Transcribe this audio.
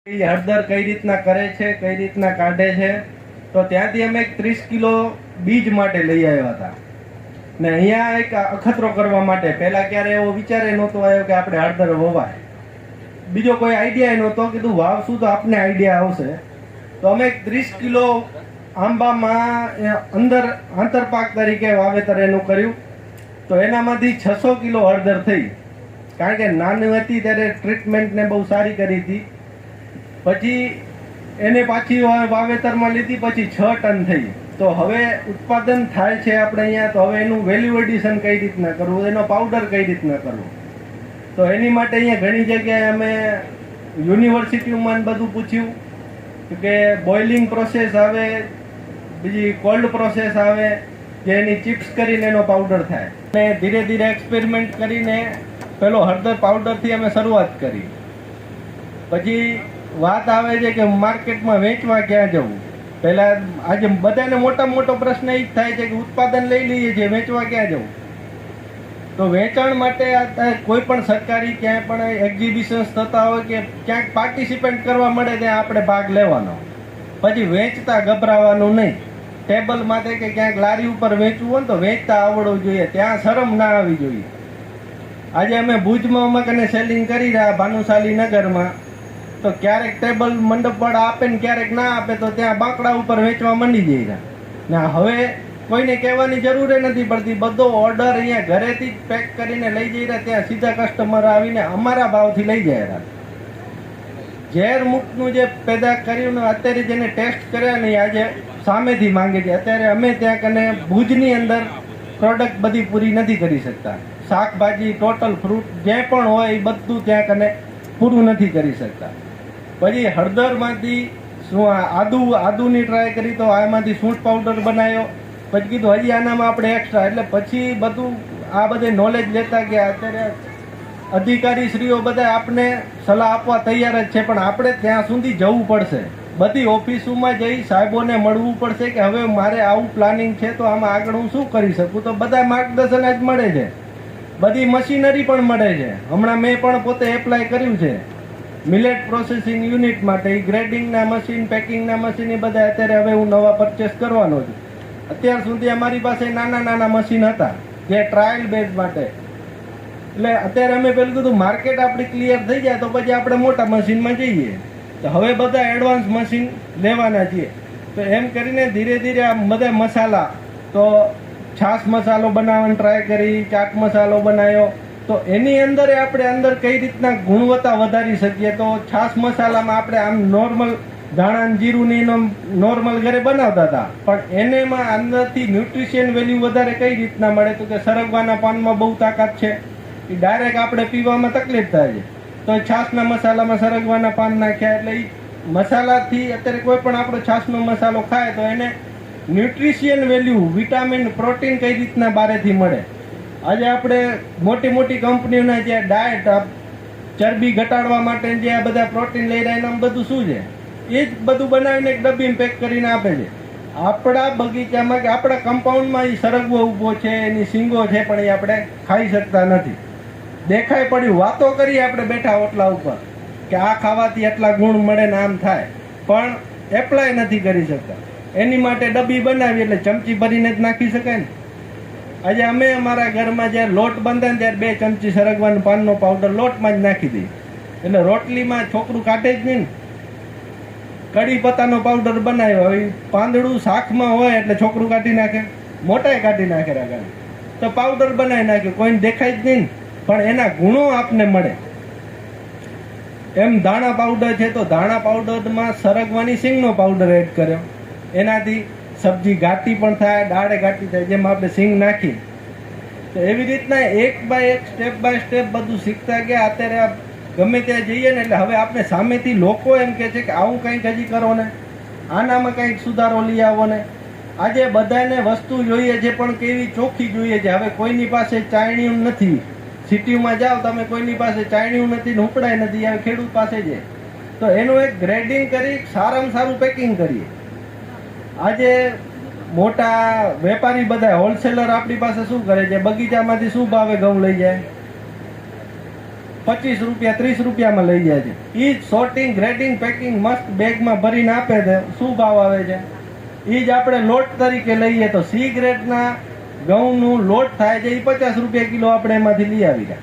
હળદર કઈ રીતના કરે છે, કઈ રીતના કાઢે છે, તો ત્યાંથી અમે 30 કિલો બીજ માટે લઈ આવ્યા હતા ને અહીંયા એક અખતરો કરવા માટે. પહેલા ક્યારે એવો વિચારે નહોતો આવ્યો કે આપણે હળદર વવાય, બીજો કોઈ આઈડિયા નહોતો. કીધું વાવશું તો આપને આઈડિયા આવશે. તો અમે 30 કિલો આંબામાં અંદર આંતરપાક તરીકે વાવેતર એનું કર્યું. તો એનામાંથી 600 કિલો હળદર થઈ, કારણ કે નાની હતી ત્યારે ટ્રીટમેન્ટને બહુ સારી કરી હતી. પછી એને પાછી વાવેતરમાં લીધી, પછી 6 ટન થઈ. તો હવે ઉત્પાદન થાય છે આપણે અહીંયા. તો હવે એનું વેલ્યુ એડિશન કઈ રીતના કરવું, એનો પાવડર કઈ રીતના કરવો, તો એની માટે અહીંયા ઘણી જગ્યાએ અમે યુનિવર્સિટીમાં બધું પૂછ્યું કે બોઇલિંગ પ્રોસેસ આવે, બીજી કોલ્ડ પ્રોસેસ આવે, જે એની ચિપ્સ કરીને એનો પાવડર થાય. અને ધીરે ધીરે એક્સપેરિમેન્ટ કરીને પેલો હળદર પાવડરથી અમે શરૂઆત કરી. પછી વાત આવે છે કે માર્કેટમાં વેચવા ક્યાં જવું. પહેલા આજે બધાને મોટામાં મોટો પ્રશ્ન એ જ થાય છે કે ઉત્પાદન લઈ લઈએ છીએ, વેચવા ક્યાં જવું. તો વેચાણ માટે કોઈ પણ સરકારી ક્યાંય પણ એક્ઝિબિશન્સ થતા હોય કે ક્યાંક પાર્ટિસિપેટ કરવા મળે ત્યાં આપણે ભાગ લેવાનો. પછી વેચતા ગભરાવાનું નહીં. ટેબલ માટે કે ક્યાંક લારી ઉપર વેચવું હોય ને તો વેચતા આવડવું જોઈએ, ત્યાં શરમ ના આવી જોઈએ. આજે અમે ભુજમાં કને સેલિંગ કરી રહ્યા ભાનુશાલી નગરમાં, તો ક્યારેક ટેબલ મંડપ વાળા આપે ને ક્યારેક ના આપે, તો ત્યાં બાંકડા ઉપર વેચવા માંડી જઈ રહ્યા. હવે કોઈને કહેવાની જરૂર નથી પડતી, બધો ઓર્ડર અહીંયા ઘરેથી જ પેક કરીને લઈ જઈ રહ્યા. ત્યાં સીધા કસ્ટમર આવીને અમારા ભાવથી લઈ જાય રહ્યા. ઝેર મુક્તનું જે પેદા કર્યું ને અત્યારે જેને ટેસ્ટ કર્યા નહીં, આજે સામેથી માંગે છે. અત્યારે અમે ત્યાં કને ભુજની અંદર પ્રોડક્ટ બધી પૂરી નથી કરી શકતા. શાકભાજી, ટોટલ ફ્રૂટ જે પણ હોય એ બધું ત્યાં કને પૂરું નથી કરી શકતા. પછી હળદરમાંથી શું આદુની ટ્રાય કરી, તો આમાંથી સૂંઠ પાવડર બનાવ્યો. પછી કીધું હજી આનામાં આપણે એક્સ્ટ્રા, એટલે પછી બધું આ બધે નોલેજ લેતા ગયા. અત્યારે અધિકારીશ્રીઓ બધા આપને સલાહ આપવા તૈયાર જ છે, પણ આપણે ત્યાં સુધી જવું પડશે. બધી ઓફિસોમાં જઈ સાહેબોને મળવું પડશે કે હવે મારે આવું પ્લાનિંગ છે, તો આમાં આગળ હું શું કરી શકું. તો બધા માર્ગદર્શન જ મળે છે, બધી મશીનરી પણ મળે છે. હમણાં મેં પણ પોતે એપ્લાય કર્યું છે મિલેટ પ્રોસેસિંગ યુનિટ માટે. ગ્રેડિંગના મશીન, પેકિંગના મશીન એ બધા અત્યારે હવે હું નવા પરચેસ કરવાનો છું. અત્યાર સુધી અમારી પાસે નાના નાના મશીન હતા જે ટ્રાયલ બેઝ માટે. એટલે અત્યારે અમે પેલું કીધું માર્કેટ આપણી ક્લિયર થઈ જાય તો પછી આપણે મોટા મશીનમાં જઈએ. તો હવે બધા એડવાન્સ મશીન લેવાના છીએ. તો એમ કરીને ધીરે ધીરે આ બધા મસાલા, તો છાશ મસાલો બનાવવાનો ટ્રાય કરી, ચાટ મસાલો બનાવ્યો. તો એની અંદર આપણે કઈ રીતના ગુણવત્તા વધારી શકીએ. તો છાશ મસાલામાં આપણે આમ નોર્મલ ધાણા જીરુંની નોર્મલ ઘરે બનાવતા હતા, પણ એનેમાં અંદરથી ન્યુટ્રિશિયન વેલ્યુ વધારે કઈ રીતના મળે. તો કે સરગવાના પાનમાં બહુ તાકાત છે, એ ડાયરેક્ટ આપણે પીવામાં તકલીફ થાય છે. તો છાશના મસાલામાં સરગવાના પાન નાખ્યા, એટલે એ મસાલાથી અત્યારે કોઈ પણ આપણો છાશનો મસાલો ખાય તો એને ન્યુટ્રિશિયન વેલ્યુ, વિટામિન, પ્રોટીન કઈ રીતના બારેથી મળે. આજે આપણે મોટી મોટી કંપનીઓના જે ડાયટ, ચરબી ઘટાડવા માટે જે આ બધા પ્રોટીન લઈ રહ્યા એના બધું શું છે, એ જ બધું બનાવીને એક ડબ્બીમાં પેક કરીને આપે છે. આપણા બગીચામાં કે આપણા કમ્પાઉન્ડમાં એ સરગવો ઊભો છે, એની સિંગો છે, પણ એ આપણે ખાઈ શકતા નથી. દેખાય પડ્યું, વાતો કરીએ આપણે બેઠા ઓટલા ઉપર કે આ ખાવાથી આટલા ગુણ મળે ને આમ થાય, પણ એપ્લાય નથી કરી શકતા. એની માટે ડબ્બી બનાવી એટલે ચમચી ભરીને જ નાખી શકાય ને. આજે અમે અમારા ઘરમાં જ્યારે લોટ બાંધે ને ત્યારે 2 ચમચી સરગવાના પાનનો પાવડર લોટમાં જ નાખી દઈએ, એટલે રોટલીમાં છોકરું કાઢે જ નહીં ને. કઢી પત્તાનો પાવડર બનાવ્યો, હવે પાંદડું શાકમાં હોય એટલે છોકરું કાઢી નાખે, મોટાએ કાઢી નાખે રાખે, તો પાવડર બનાવી નાખ્યો, કોઈને દેખાય જ નહીં, પણ એના ગુણો આપને મળે. એમ ધાણા પાવડર છે, તો ધાણા પાવડરમાં સરગવાની સિંગનો પાવડર એડ કર્યો, એનાથી સબ્જી ઘાટી પણ થાય, દાળે ઘાટી થાય, જેમ આપણે સિંગ નાખી. તો એવી રીતના એક બાય એક, સ્ટેપ બાય સ્ટેપ બધું શીખતા ગયા. અત્યારે ગમે ત્યાં જઈએ ને એટલે હવે આપણે સામેથી લોકો એમ કહે છે કે આવું કંઈક હજી કરો ને, આનામાં કંઈક સુધારો લઈ આવો ને. આજે બધાને વસ્તુ જોઈએ છે, પણ કેવી ચોખ્ખી જોઈએ છે. હવે કોઈની પાસે ચાયણીયું નથી. સિટીમાં જાઓ તમે, કોઈની પાસે ચાયણીયું નથી ને ઉપડાય નથી, હવે ખેડૂત પાસે છે. તો એનું એક ગ્રેડિંગ કરી સારામાં સારું પેકિંગ કરીએ. આજે મોટા વેપારી બધા હોલસેલર આપણી પાસે શું કરે છે, બગીચામાંથી શું ભાવે ઘઉં લઈ જાય, 25 રૂપિયા 30 રૂપિયામાં લઈ જાય છે. એ જ સોર્ટિંગ ગ્રેડિંગ પેકિંગ મસ્ત બેગમાં ભરીને આપે છે. શું ભાવ આવે છે? એ જ આપણે લોટ તરીકે લઈએ તો સી ગ્રેડના ઘઉંનું લોટ થાય છે, એ 50 રૂપિયા કિલો આપણે એમાંથી લઈ આવી રહ્યા.